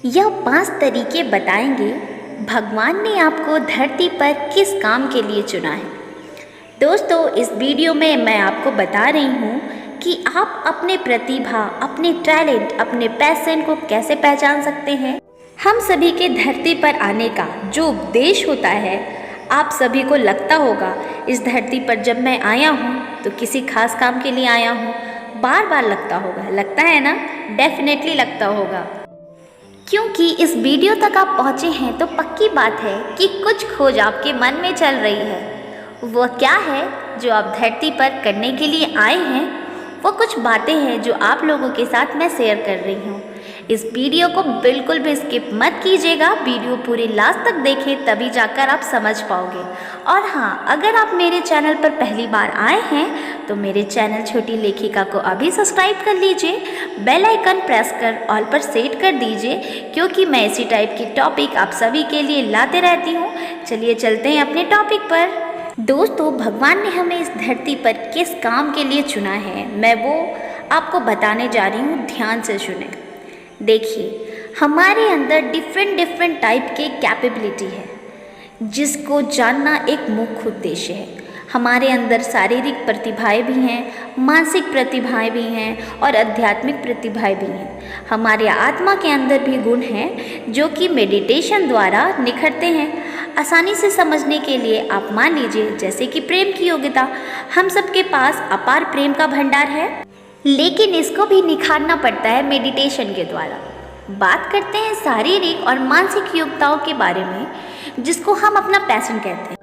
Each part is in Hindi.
यह 5 तरीके बताएंगे भगवान ने आपको धरती पर किस काम के लिए चुना है। दोस्तों, इस वीडियो में मैं आपको बता रही हूँ कि आप अपने प्रतिभा, अपने टैलेंट, अपने पैशन को कैसे पहचान सकते हैं। हम सभी के धरती पर आने का जो उद्देश्य होता है, आप सभी को लगता होगा इस धरती पर जब मैं आया हूँ तो किसी खास काम के लिए आया हूँ। बार बार लगता है ना? डेफिनेटली लगता होगा, क्योंकि इस वीडियो तक आप पहुँचे हैं तो पक्की बात है कि कुछ खोज आपके मन में चल रही है। वो क्या है जो आप धरती पर करने के लिए आए हैं? वो कुछ बातें हैं जो आप लोगों के साथ मैं शेयर कर रही हूँ। इस वीडियो को बिल्कुल भी स्किप मत कीजिएगा, वीडियो पूरे लास्ट तक देखें, तभी जाकर आप समझ पाओगे। और हाँ, अगर आप मेरे चैनल पर पहली बार आए हैं तो मेरे चैनल छोटी लेखिका को अभी सब्सक्राइब कर लीजिए, बेल आइकन प्रेस कर ऑल पर सेट कर दीजिए, क्योंकि मैं इसी टाइप की टॉपिक आप सभी के लिए लाते रहती हूँ। चलिए चलते हैं अपने टॉपिक पर। दोस्तों, भगवान ने हमें इस धरती पर किस काम के लिए चुना है, मैं वो आपको बताने जा रही हूँ। ध्यान से सुने। देखिए, हमारे अंदर डिफरेंट टाइप के कैपेबिलिटी है, जिसको जानना एक मुख्य उद्देश्य है। हमारे अंदर शारीरिक प्रतिभाएं भी हैं, मानसिक प्रतिभाएं भी हैं और आध्यात्मिक प्रतिभाएं भी हैं। हमारे आत्मा के अंदर भी गुण हैं जो कि मेडिटेशन द्वारा निखरते हैं। आसानी से समझने के लिए आप मान लीजिए जैसे कि प्रेम की योग्यता। हम सबके पास अपार प्रेम का भंडार है, लेकिन इसको भी निखारना पड़ता है मेडिटेशन के द्वारा। बात करते हैं शारीरिक और मानसिक योग्यताओं के बारे में, जिसको हम अपना पैशन कहते हैं।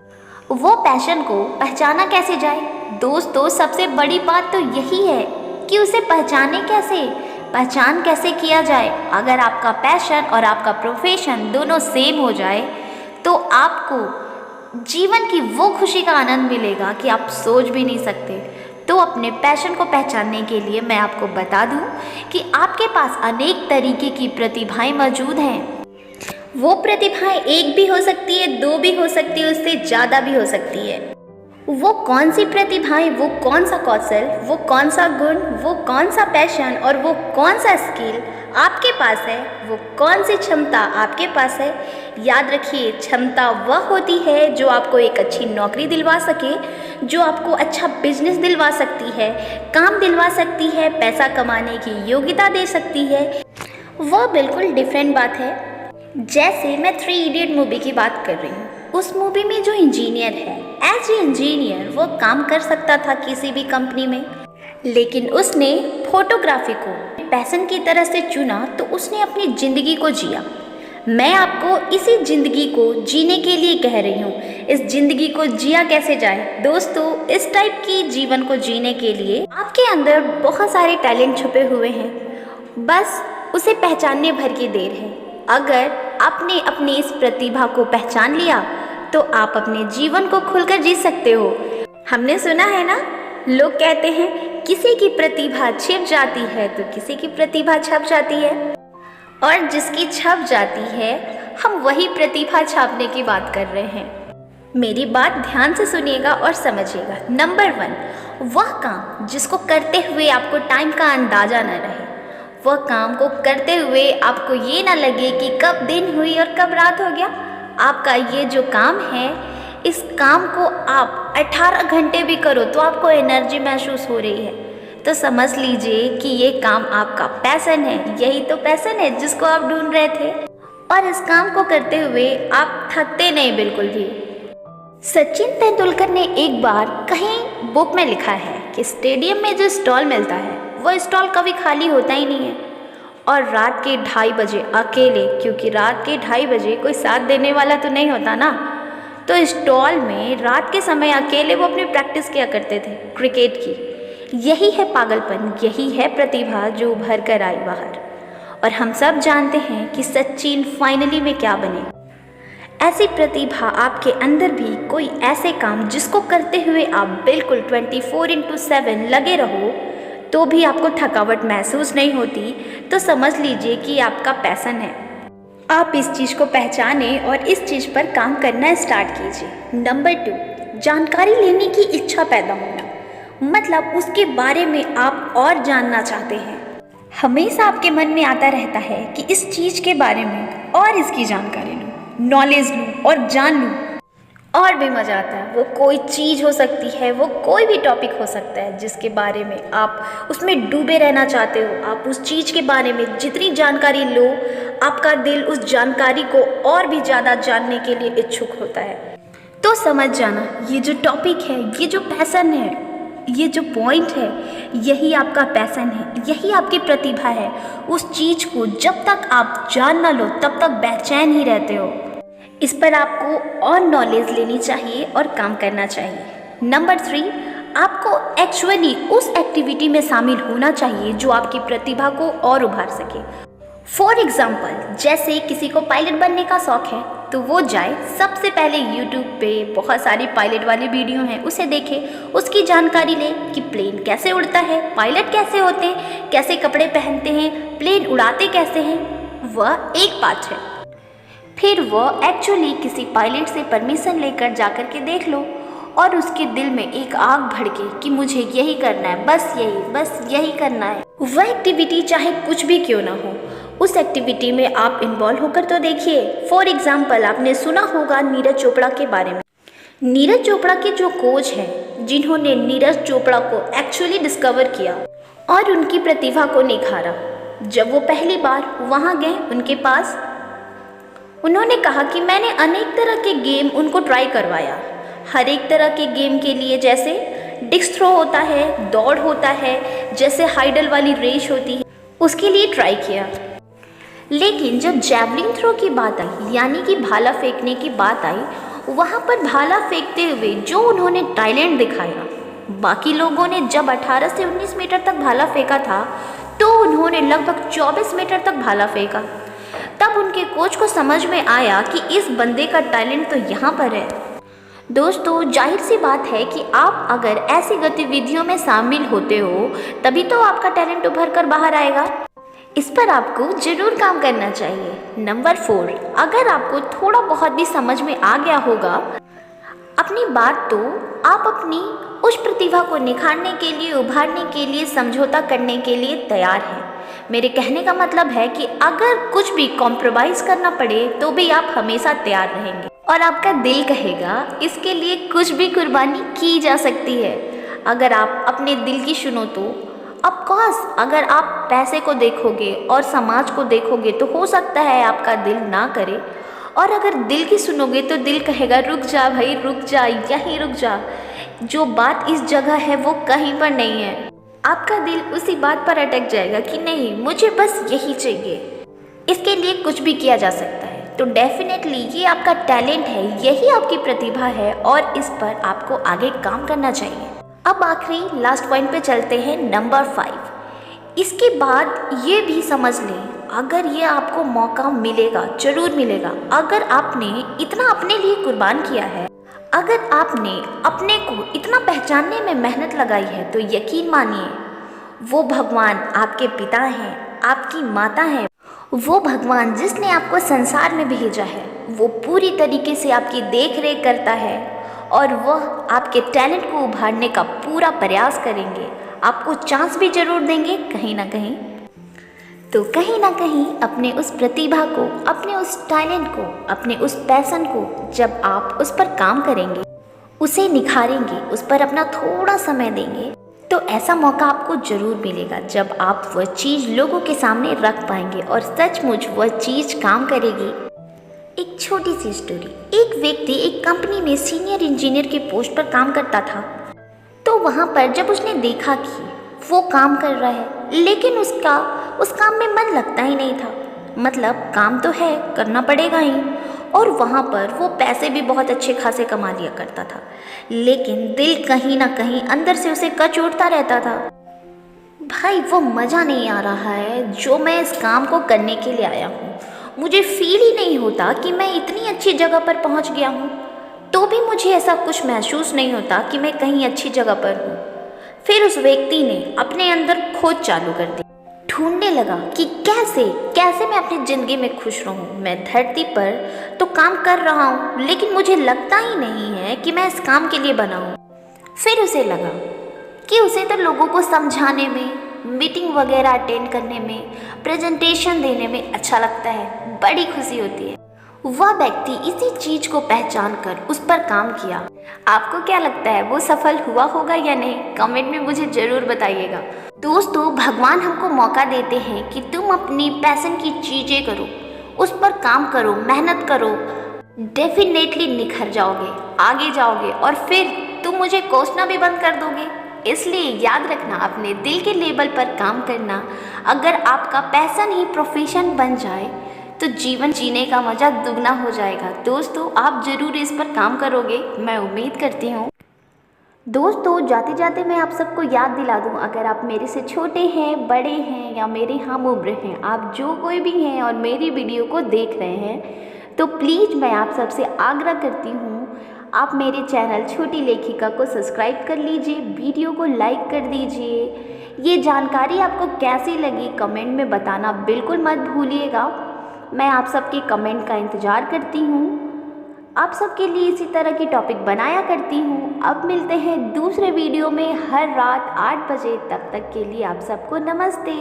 वो पैशन को पहचाना कैसे जाए? दोस्तों, सबसे बड़ी बात तो यही है कि उसे पहचान कैसे किया जाए। अगर आपका पैशन और आपका प्रोफेशन दोनों सेम हो जाए तो आपको जीवन की वो खुशी का आनंद मिलेगा कि आप सोच भी नहीं सकते। तो अपने पैशन को पहचानने के लिए मैं आपको बता दूं कि आपके पास अनेक तरीके की प्रतिभाएं मौजूद हैं। वो प्रतिभाएं एक भी हो सकती है, 2 भी हो सकती है, उससे ज़्यादा भी हो सकती है। वो कौन सी प्रतिभाएं, वो कौन सा कौशल, वो कौन सा गुण, वो कौन सा पैशन और वो कौन सा स्किल आपके पास है, वो कौन सी क्षमता आपके पास है। याद रखिए, क्षमता वह होती है जो आपको एक अच्छी नौकरी दिलवा सके, जो आपको अच्छा बिजनेस दिलवा सकती है, काम दिलवा सकती है, पैसा कमाने की योग्यता दे सकती है। वह बिल्कुल डिफरेंट बात है। जैसे मैं 3 इडियट मूवी की बात कर रही हूँ। उस मूवी में जो इंजीनियर है, एज ए इंजीनियर वो काम कर सकता था किसी भी कंपनी में, लेकिन उसने फोटोग्राफी को पैशन की तरह से चुना, तो उसने अपनी ज़िंदगी को जिया। मैं आपको इसी ज़िंदगी को जीने के लिए कह रही हूँ। इस ज़िंदगी को जिया कैसे जाए? दोस्तों, इस टाइप की जीवन को जीने के लिए आपके अंदर बहुत सारे टैलेंट छुपे हुए हैं, बस उसे पहचानने भर की देर है। अगर आपने अपनी इस प्रतिभा को पहचान लिया तो आप अपने जीवन को खुलकर जी सकते हो। हमने सुना है ना, लोग कहते हैं किसी की प्रतिभा छिप जाती है तो किसी की प्रतिभा छप जाती है, और जिसकी छप जाती है हम वही प्रतिभा छापने की बात कर रहे हैं। मेरी बात ध्यान से सुनिएगा और समझिएगा। नंबर 1, वह काम जिसको करते हुए आपको टाइम का अंदाजा न रहे। वह काम को करते हुए आपको ये ना लगे कि कब दिन हुई और कब रात हो गया। आपका ये जो काम है, इस काम को आप 18 घंटे भी करो तो आपको एनर्जी महसूस हो रही है, तो समझ लीजिए कि ये काम आपका पैशन है। यही तो पैशन है जिसको आप ढूंढ रहे थे, और इस काम को करते हुए आप थकते नहीं बिल्कुल भी। सचिन तेंदुलकर ने एक बार कहीं बुक में लिखा है कि स्टेडियम में जो स्टॉल मिलता है वो स्टॉल कभी खाली होता ही नहीं है। और रात के 2:30 बजे अकेले, क्योंकि रात के 2:30 बजे कोई साथ देने वाला तो नहीं होता ना, तो स्टॉल में रात के समय अकेले वो अपनी प्रैक्टिस किया करते थे क्रिकेट की। यही है पागलपन, यही है प्रतिभा जो उभर कर आई बाहर। और हम सब जानते हैं कि सचिन फाइनली में क्या बने। ऐसी प्रतिभा आपके अंदर भी कोई ऐसे काम जिसको करते हुए आप बिल्कुल 24/7 लगे रहो तो भी आपको थकावट महसूस नहीं होती, तो समझ लीजिए कि आपका पैशन है। आप इस चीज़ को पहचानें और इस चीज़ पर काम करना स्टार्ट कीजिए। नंबर 2, जानकारी लेने की इच्छा पैदा होना, मतलब उसके बारे में आप और जानना चाहते हैं। हमेशा आपके मन में आता रहता है कि इस चीज़ के बारे में और इसकी जानकारी लूँ, नॉलेज लूँ और जान लूँ। और भी मज़ा आता है। वो कोई चीज़ हो सकती है, वो कोई भी टॉपिक हो सकता है जिसके बारे में आप उसमें डूबे रहना चाहते हो। आप उस चीज़ के बारे में जितनी जानकारी लो, आपका दिल उस जानकारी को और भी ज़्यादा जानने के लिए इच्छुक होता है। तो समझ जाना, ये जो टॉपिक है, ये जो पैशन है, ये जो पॉइंट है, यही आपका पैशन है, यही आपकी प्रतिभा है। उस चीज़ को जब तक आप जान ना लो तब तक बेचैन ही रहते हो। इस पर आपको और नॉलेज लेनी चाहिए और काम करना चाहिए। नंबर 3, आपको एक्चुअली उस एक्टिविटी में शामिल होना चाहिए जो आपकी प्रतिभा को और उभार सके। फॉर एग्जाम्पल, जैसे किसी को पायलट बनने का शौक है तो वो जाए, सबसे पहले यूट्यूब पे बहुत सारी पायलट वाली वीडियो हैं, उसे देखे, उसकी जानकारी ले कि प्लेन कैसे उड़ता है, पायलट कैसे होते हैं, कैसे कपड़े पहनते हैं, प्लेन उड़ाते कैसे हैं, वह एक बात है। फिर वह एक्चुअली किसी पायलट से परमिशन लेकर जाकर के देख लो और उसके दिल में एक आग भड़के कि मुझे यही करना है, बस यही करना है। वह एक्टिविटी चाहे कुछ भी क्यों ना हो, उस एक्टिविटी में आप इन्वॉल्व होकर तो देखिए। फॉर एग्जाम्पल, आपने सुना होगा नीरज चोपड़ा के बारे में। नीरज चोपड़ा के जो कोच हैं, जिन्होंने नीरज चोपड़ा को एक्चुअली डिस्कवर किया और उनकी प्रतिभा को निखारा, जब वो पहली बार वहाँ गए उनके पास, उन्होंने कहा कि मैंने अनेक तरह के गेम उनको ट्राई करवाया। हर एक तरह के गेम के लिए, जैसे डिस्क थ्रो होता है, दौड़ होता है, जैसे हाइडल वाली रेस होती है, उसके लिए ट्राई किया। लेकिन जब जैवलिन थ्रो की बात आई, यानी कि भाला फेंकने की बात आई, वहाँ पर भाला फेंकते हुए जो उन्होंने टैलेंट दिखाया, बाकी लोगों ने जब 18 से 19 मीटर तक भाला फेंका था तो उन्होंने लगभग 24 मीटर तक भाला फेंका। तब उनके कोच को समझ में आया कि इस बंदे का टैलेंट तो यहाँ पर है। दोस्तों, जाहिर सी बात है कि आप अगर ऐसी गतिविधियों में शामिल होते हो तभी तो आपका टैलेंट उभर कर बाहर आएगा। इस पर आपको जरूर काम करना चाहिए। नंबर 4, अगर आपको थोड़ा बहुत भी समझ में आ गया होगा अपनी बात, तो आप अपनी उस प्रतिभा को निखारने के लिए, उभारने के लिए, समझौता करने के लिए तैयार हैं। मेरे कहने का मतलब है कि अगर कुछ भी कॉम्प्रोमाइज़ करना पड़े तो भी आप हमेशा तैयार रहेंगे और आपका दिल कहेगा इसके लिए कुछ भी कुर्बानी की जा सकती है। अगर आप अपने दिल की सुनो तो ऑफकोर्स, अगर आप पैसे को देखोगे और समाज को देखोगे तो हो सकता है आपका दिल ना करे, और अगर दिल की सुनोगे तो दिल कहेगा रुक जा भाई, रुक जा, यहीं रुक जा, जो बात इस जगह है वो कहीं पर नहीं है। आपका दिल उसी बात पर अटक जाएगा कि नहीं, मुझे बस यही चाहिए। इसके लिए कुछ भी किया जा सकता है। तो डेफिनेटली ये आपका टैलेंट है, यही आपकी प्रतिभा है और इस पर आपको आगे काम करना चाहिए। अब आखिरी लास्ट पॉइंट पे चलते हैं, नंबर 5। इसके बाद ये भी समझ लें, अगर ये आपको मौका मिलेगा, जरूर मिलेगा, अगर आपने इतना अपने लिए कुर्बान किया है, अगर आपने अपने को इतना पहचानने में मेहनत लगाई है, तो यकीन मानिए वो भगवान आपके पिता हैं, आपकी माता हैं। वो भगवान जिसने आपको संसार में भेजा है, वो पूरी तरीके से आपकी देख रेख करता है और वह आपके टैलेंट को उभारने का पूरा प्रयास करेंगे। आपको चांस भी जरूर देंगे कहीं ना कहीं। तो कहीं ना कहीं अपने उस प्रतिभा को, अपने उस टैलेंट को, अपने उस पैशन को जब आप उस पर काम करेंगे, उसे निखारेंगे, उस पर अपना थोड़ा समय देंगे, तो ऐसा मौका आपको जरूर मिलेगा जब आप वह चीज़ लोगों के सामने रख पाएंगे और सचमुच वह चीज़ काम करेगी। एक छोटी सी स्टोरी। एक व्यक्ति एक कंपनी में सीनियर इंजीनियर के पोस्ट पर काम करता था। तो वहाँ पर जब उसने देखा कि वो काम कर रहा है लेकिन उसका उस काम में मन लगता ही नहीं था, मतलब काम तो है, करना पड़ेगा ही, और वहाँ पर वो पैसे भी बहुत अच्छे खासे कमा लिया करता था, लेकिन दिल कहीं ना कहीं अंदर से उसे कचोटता रहता था, भाई वो मज़ा नहीं आ रहा है जो मैं इस काम को करने के लिए आया हूँ। मुझे फील ही नहीं होता कि मैं इतनी अच्छी जगह पर पहुँच गया हूँ, तो भी मुझे ऐसा कुछ महसूस नहीं होता कि मैं कहीं अच्छी जगह पर हूँ। फिर उस व्यक्ति ने अपने अंदर खोज चालू कर दी, ढूंढने लगा कि कैसे मैं अपनी ज़िंदगी में खुश रहूं। मैं धरती पर तो काम कर रहा हूं, लेकिन मुझे लगता ही नहीं है कि मैं इस काम के लिए बना हूं। फिर उसे लगा कि उसे तो लोगों को समझाने में, मीटिंग वगैरह अटेंड करने में, प्रेजेंटेशन देने में अच्छा लगता है, बड़ी खुशी होती है। वह व्यक्ति इसी चीज को पहचान कर उस पर काम किया। आपको क्या लगता है वो सफल हुआ होगा या नहीं? कमेंट में मुझे जरूर बताइएगा। दोस्तों, भगवान हमको मौका देते हैं कि तुम अपनी पैशन की चीजें करो, उस पर काम करो, मेहनत करो, डेफिनेटली निखर जाओगे, आगे जाओगे और फिर तुम मुझे कोसना भी बंद कर दोगे। इसलिए याद रखना, अपने दिल के लेवल पर काम करना। अगर आपका पैशन ही प्रोफेशन बन जाए तो जीवन जीने का मज़ा दुगना हो जाएगा। दोस्तों, आप ज़रूर इस पर काम करोगे, मैं उम्मीद करती हूँ। दोस्तों, जाते जाते मैं आप सबको याद दिला दूं, अगर आप मेरे से छोटे हैं, बड़े हैं या मेरे हम उम्र हैं, आप जो कोई भी हैं और मेरी वीडियो को देख रहे हैं, तो प्लीज़ मैं आप सबसे आग्रह करती हूँ, आप मेरे चैनल छोटी लेखिका को सब्सक्राइब कर लीजिए, वीडियो को लाइक कर दीजिए। ये जानकारी आपको कैसी लगी कमेंट में बताना बिल्कुल मत भूलिएगा। मैं आप सबके कमेंट का इंतज़ार करती हूँ, आप सबके लिए इसी तरह की टॉपिक बनाया करती हूँ। अब मिलते हैं दूसरे वीडियो में हर रात 8 बजे, तब तक के लिए आप सबको नमस्ते।